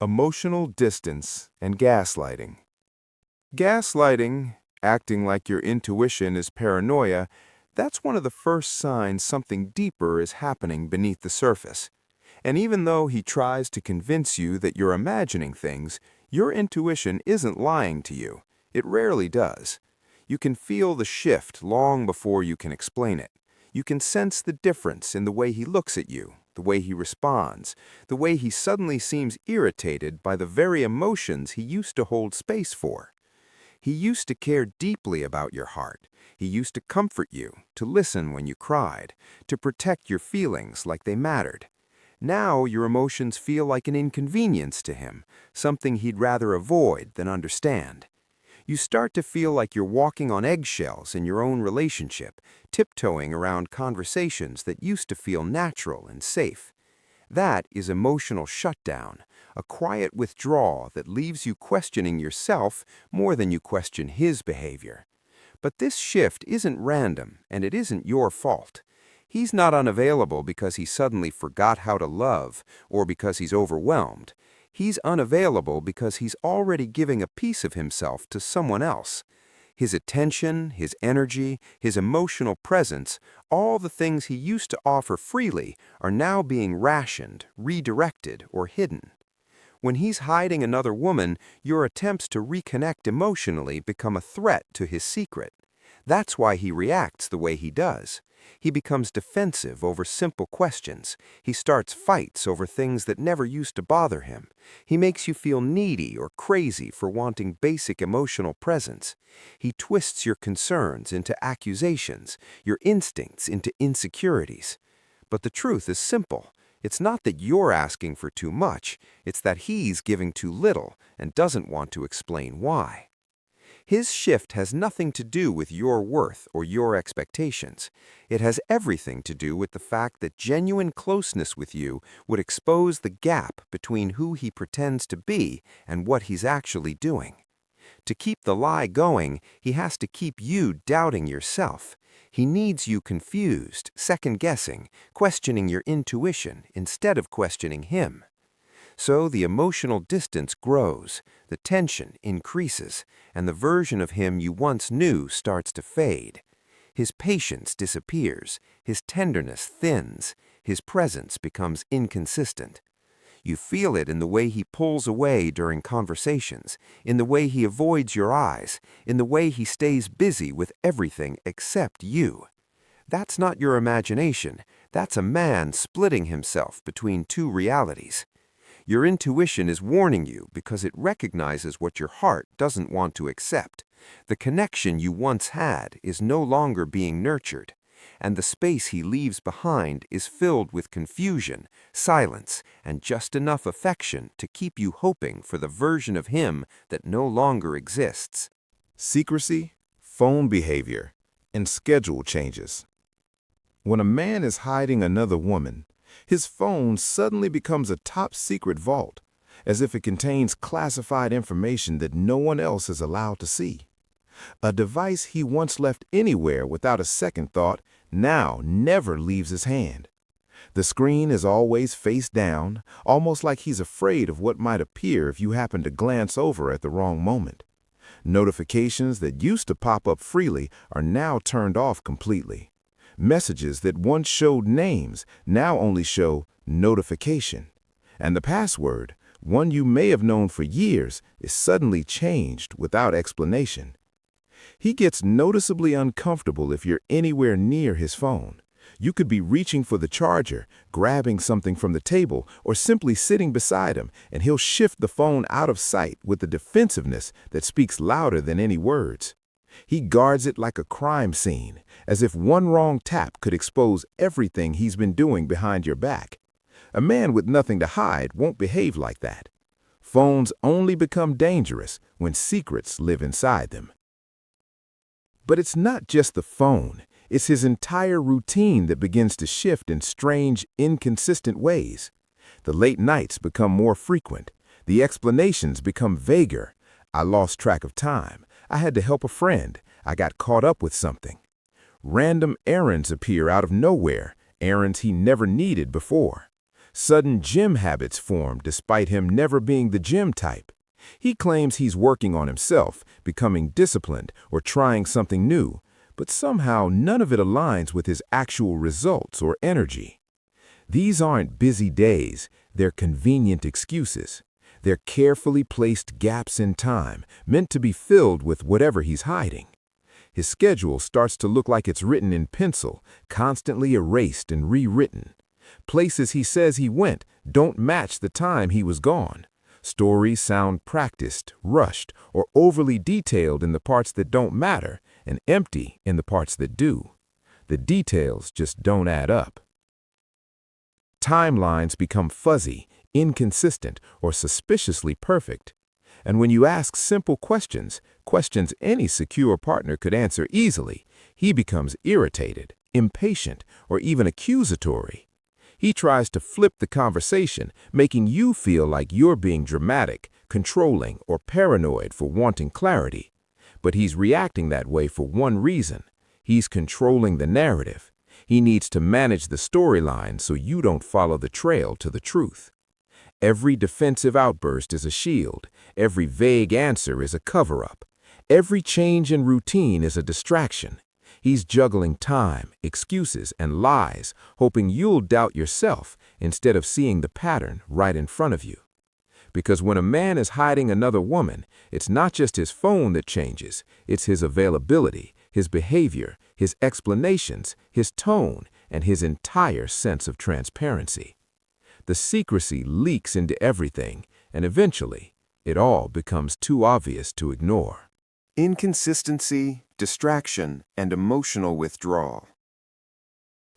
Emotional distance and gaslighting. Gaslighting, acting like your intuition is paranoia, that's one of the first signs something deeper is happening beneath the surface. And even though he tries to convince you that you're imagining things, your intuition isn't lying to you. It rarely does. You can feel the shift long before you can explain it. You can sense the difference in the way he looks at you, the way he responds, the way he suddenly seems irritated by the very emotions he used to hold space for. He used to care deeply about your heart. He used to comfort you, to listen when you cried, to protect your feelings like they mattered. Now your emotions feel like an inconvenience to him, something he'd rather avoid than understand. You start to feel like you're walking on eggshells in your own relationship, tiptoeing around conversations that used to feel natural and safe. That is emotional shutdown, a quiet withdrawal that leaves you questioning yourself more than you question his behavior. But this shift isn't random, and it isn't your fault. He's not unavailable because he suddenly forgot how to love or because he's overwhelmed. He's unavailable because he's already giving a piece of himself to someone else. His attention, his energy, his emotional presence, all the things he used to offer freely are now being rationed, redirected, or hidden. When he's hiding another woman, your attempts to reconnect emotionally become a threat to his secret. That's why he reacts the way he does. He becomes defensive over simple questions. He starts fights over things that never used to bother him. He makes you feel needy or crazy for wanting basic emotional presence. He twists your concerns into accusations, your instincts into insecurities. But the truth is simple. It's not that you're asking for too much. It's that he's giving too little and doesn't want to explain why. His shift has nothing to do with your worth or your expectations. It has everything to do with the fact that genuine closeness with you would expose the gap between who he pretends to be and what he's actually doing. To keep the lie going, he has to keep you doubting yourself. He needs you confused, second-guessing, questioning your intuition instead of questioning him. So the emotional distance grows, the tension increases, and the version of him you once knew starts to fade. His patience disappears, his tenderness thins, his presence becomes inconsistent. You feel it in the way he pulls away during conversations, in the way he avoids your eyes, in the way he stays busy with everything except you. That's not your imagination. That's a man splitting himself between two realities. Your intuition is warning you because it recognizes what your heart doesn't want to accept. The connection you once had is no longer being nurtured, and the space he leaves behind is filled with confusion, silence, and just enough affection to keep you hoping for the version of him that no longer exists. Secrecy, phone behavior, and schedule changes. When a man is hiding another woman, his phone suddenly becomes a top-secret vault, as if it contains classified information that no one else is allowed to see. A device he once left anywhere without a second thought now never leaves his hand. The screen is always face down, almost like he's afraid of what might appear if you happen to glance over at the wrong moment. Notifications that used to pop up freely are now turned off completely. Messages that once showed names now only show notification. And the password, one you may have known for years, is suddenly changed without explanation. He gets noticeably uncomfortable if you're anywhere near his phone. You could be reaching for the charger, grabbing something from the table, or simply sitting beside him, and he'll shift the phone out of sight with a defensiveness that speaks louder than any words. He guards it like a crime scene, as if one wrong tap could expose everything he's been doing behind your back. A man with nothing to hide won't behave like that. Phones only become dangerous when secrets live inside them. But it's not just the phone. It's his entire routine that begins to shift in strange, inconsistent ways. The late nights become more frequent. The explanations become vaguer. I lost track of time. I had to help a friend. I got caught up with something. Random errands appear out of nowhere, errands he never needed before. Sudden gym habits form despite him never being the gym type. He claims he's working on himself, becoming disciplined, or trying something new, but somehow none of it aligns with his actual results or energy. These aren't busy days, they're convenient excuses. They're carefully placed gaps in time, meant to be filled with whatever he's hiding. His schedule starts to look like it's written in pencil, constantly erased and rewritten. Places he says he went don't match the time he was gone. Stories sound practiced, rushed, or overly detailed in the parts that don't matter, and empty in the parts that do. The details just don't add up. Timelines become fuzzy, inconsistent, or suspiciously perfect. And when you ask simple questions, questions any secure partner could answer easily, he becomes irritated, impatient, or even accusatory. He tries to flip the conversation, making you feel like you're being dramatic, controlling, or paranoid for wanting clarity. But he's reacting that way for one reason. He's controlling the narrative. He needs to manage the storyline so you don't follow the trail to the truth. Every defensive outburst is a shield. Every vague answer is a cover-up. Every change in routine is a distraction. He's juggling time, excuses, and lies, hoping you'll doubt yourself instead of seeing the pattern right in front of you. Because when a man is hiding another woman, it's not just his phone that changes, it's his availability, his behavior, his explanations, his tone, and his entire sense of transparency. The secrecy leaks into everything, and eventually, it all becomes too obvious to ignore. Inconsistency, distraction, and emotional withdrawal.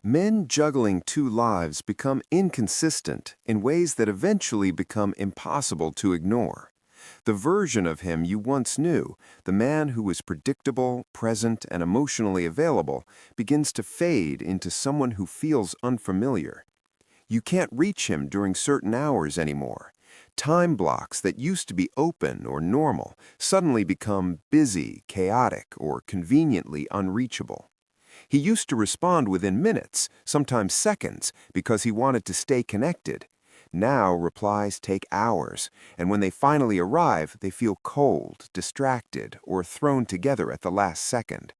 Men juggling two lives become inconsistent in ways that eventually become impossible to ignore. The version of him you once knew, the man who was predictable, present, and emotionally available, begins to fade into someone who feels unfamiliar. You can't reach him during certain hours anymore. Time blocks that used to be open or normal suddenly become busy, chaotic, or conveniently unreachable. He used to respond within minutes, sometimes seconds, because he wanted to stay connected. Now replies take hours, and when they finally arrive, they feel cold, distracted, or thrown together at the last second.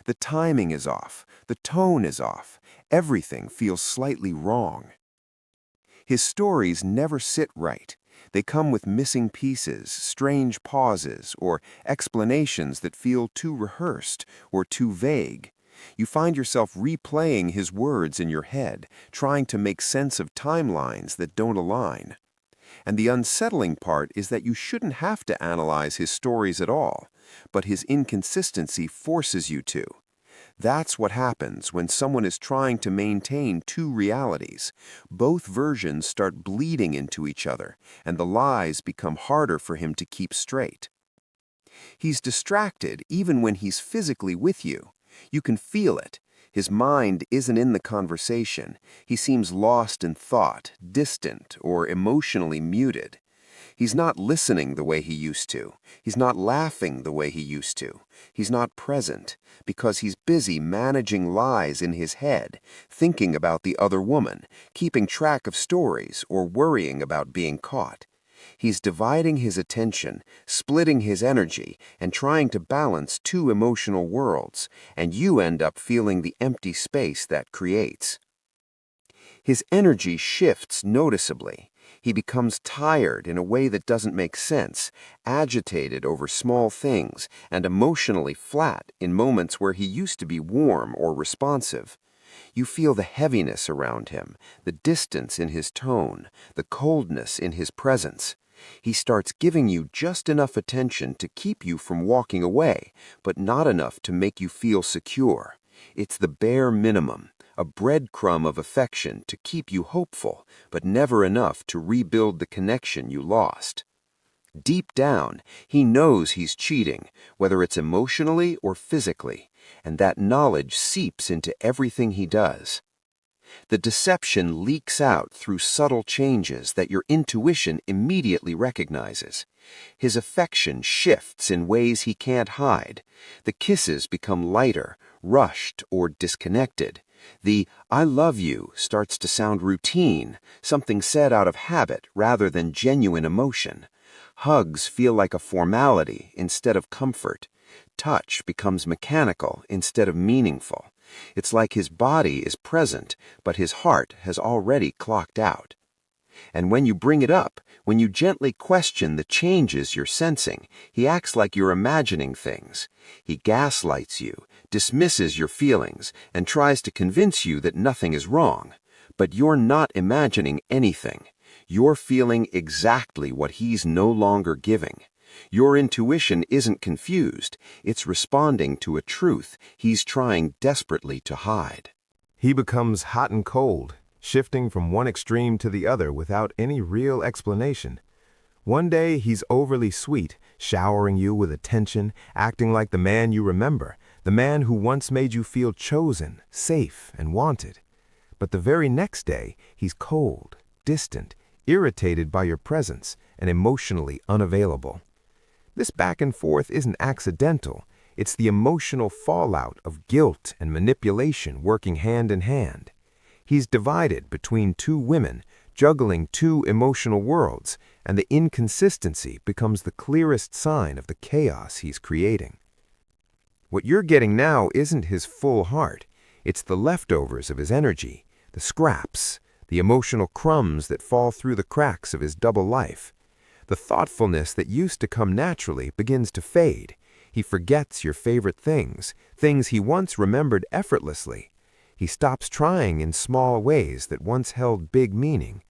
The timing is off, the tone is off, everything feels slightly wrong. His stories never sit right. They come with missing pieces, strange pauses, or explanations that feel too rehearsed or too vague. You find yourself replaying his words in your head, trying to make sense of timelines that don't align. And the unsettling part is that you shouldn't have to analyze his stories at all, but his inconsistency forces you to. That's what happens when someone is trying to maintain two realities. Both versions start bleeding into each other, and the lies become harder for him to keep straight. He's distracted even when he's physically with you. You can feel it. His mind isn't in the conversation. He seems lost in thought, distant, or emotionally muted. He's not listening the way he used to. He's not laughing the way he used to. He's not present because he's busy managing lies in his head, thinking about the other woman, keeping track of stories, or worrying about being caught. He's dividing his attention, splitting his energy, and trying to balance two emotional worlds, and you end up feeling the empty space that creates. His energy shifts noticeably. He becomes tired in a way that doesn't make sense, agitated over small things, and emotionally flat in moments where he used to be warm or responsive. You feel the heaviness around him, the distance in his tone, the coldness in his presence. He starts giving you just enough attention to keep you from walking away, but not enough to make you feel secure. It's the bare minimum, a breadcrumb of affection to keep you hopeful, but never enough to rebuild the connection you lost. Deep down, he knows he's cheating, whether it's emotionally or physically, and that knowledge seeps into everything he does. The deception leaks out through subtle changes that your intuition immediately recognizes. His affection shifts in ways he can't hide. The kisses become lighter, rushed, or disconnected. The "I love you" starts to sound routine, something said out of habit rather than genuine emotion. Hugs feel like a formality instead of comfort. Touch becomes mechanical instead of meaningful. It's like his body is present, but his heart has already clocked out. And when you bring it up, when you gently question the changes you're sensing, he acts like you're imagining things. He gaslights you, dismisses your feelings, and tries to convince you that nothing is wrong. But you're not imagining anything. You're feeling exactly what he's no longer giving. Your intuition isn't confused. It's responding to a truth he's trying desperately to hide. He becomes hot and cold, shifting from one extreme to the other without any real explanation. One day he's overly sweet, showering you with attention, acting like the man you remember, the man who once made you feel chosen, safe, and wanted. But the very next day, he's cold, distant, irritated by your presence, and emotionally unavailable. This back and forth isn't accidental. It's the emotional fallout of guilt and manipulation working hand in hand. He's divided between two women, juggling two emotional worlds, and the inconsistency becomes the clearest sign of the chaos he's creating. What you're getting now isn't his full heart. It's the leftovers of his energy, the scraps, the emotional crumbs that fall through the cracks of his double life. The thoughtfulness that used to come naturally begins to fade. He forgets your favorite things, things he once remembered effortlessly. He stops trying in small ways that once held big meaning.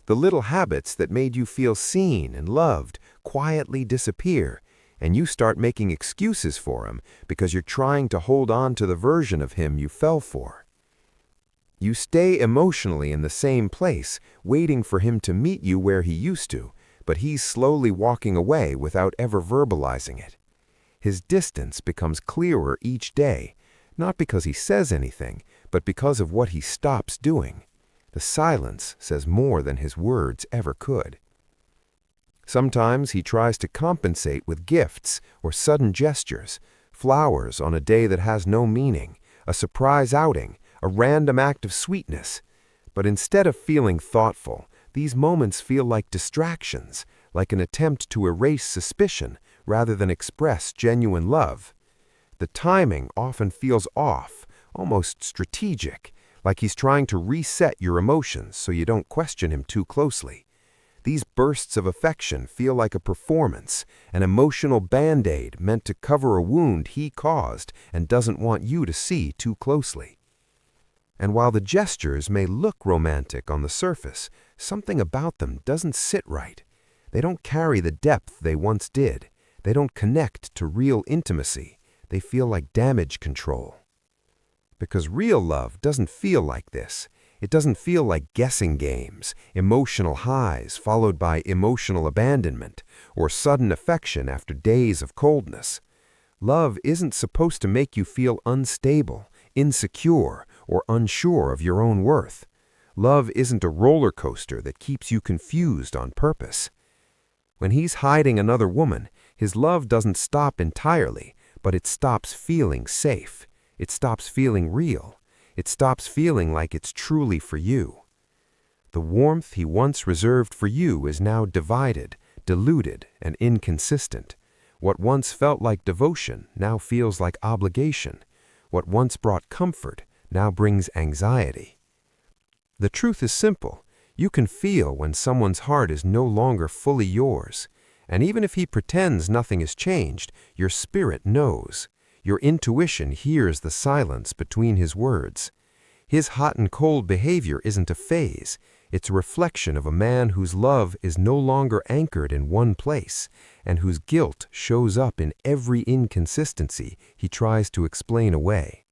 The little habits that made you feel seen and loved quietly disappear, and you start making excuses for him because you're trying to hold on to the version of him you fell for. You stay emotionally in the same place, waiting for him to meet you where he used to, but he's slowly walking away without ever verbalizing it. His distance becomes clearer each day, not because he says anything, but because of what he stops doing. The silence says more than his words ever could. Sometimes he tries to compensate with gifts or sudden gestures, flowers on a day that has no meaning, a surprise outing, a random act of sweetness. But instead of feeling thoughtful, these moments feel like distractions, like an attempt to erase suspicion rather than express genuine love. The timing often feels off, almost strategic, like he's trying to reset your emotions so you don't question him too closely. These bursts of affection feel like a performance, an emotional band-aid meant to cover a wound he caused and doesn't want you to see too closely. And while the gestures may look romantic on the surface, something about them doesn't sit right. They don't carry the depth they once did. They don't connect to real intimacy. They feel like damage control. Because real love doesn't feel like this. It doesn't feel like guessing games, emotional highs followed by emotional abandonment, or sudden affection after days of coldness. Love isn't supposed to make you feel unstable, insecure, or unsure of your own worth. Love isn't a roller coaster that keeps you confused on purpose. When he's hiding another woman, his love doesn't stop entirely, but it stops feeling safe. It stops feeling real. It stops feeling like it's truly for you. The warmth he once reserved for you is now divided, diluted, and inconsistent. What once felt like devotion now feels like obligation. What once brought comfort now brings anxiety. The truth is simple. You can feel when someone's heart is no longer fully yours. And even if he pretends nothing has changed, your spirit knows. Your intuition hears the silence between his words. His hot and cold behavior isn't a phase. It's a reflection of a man whose love is no longer anchored in one place, and whose guilt shows up in every inconsistency he tries to explain away.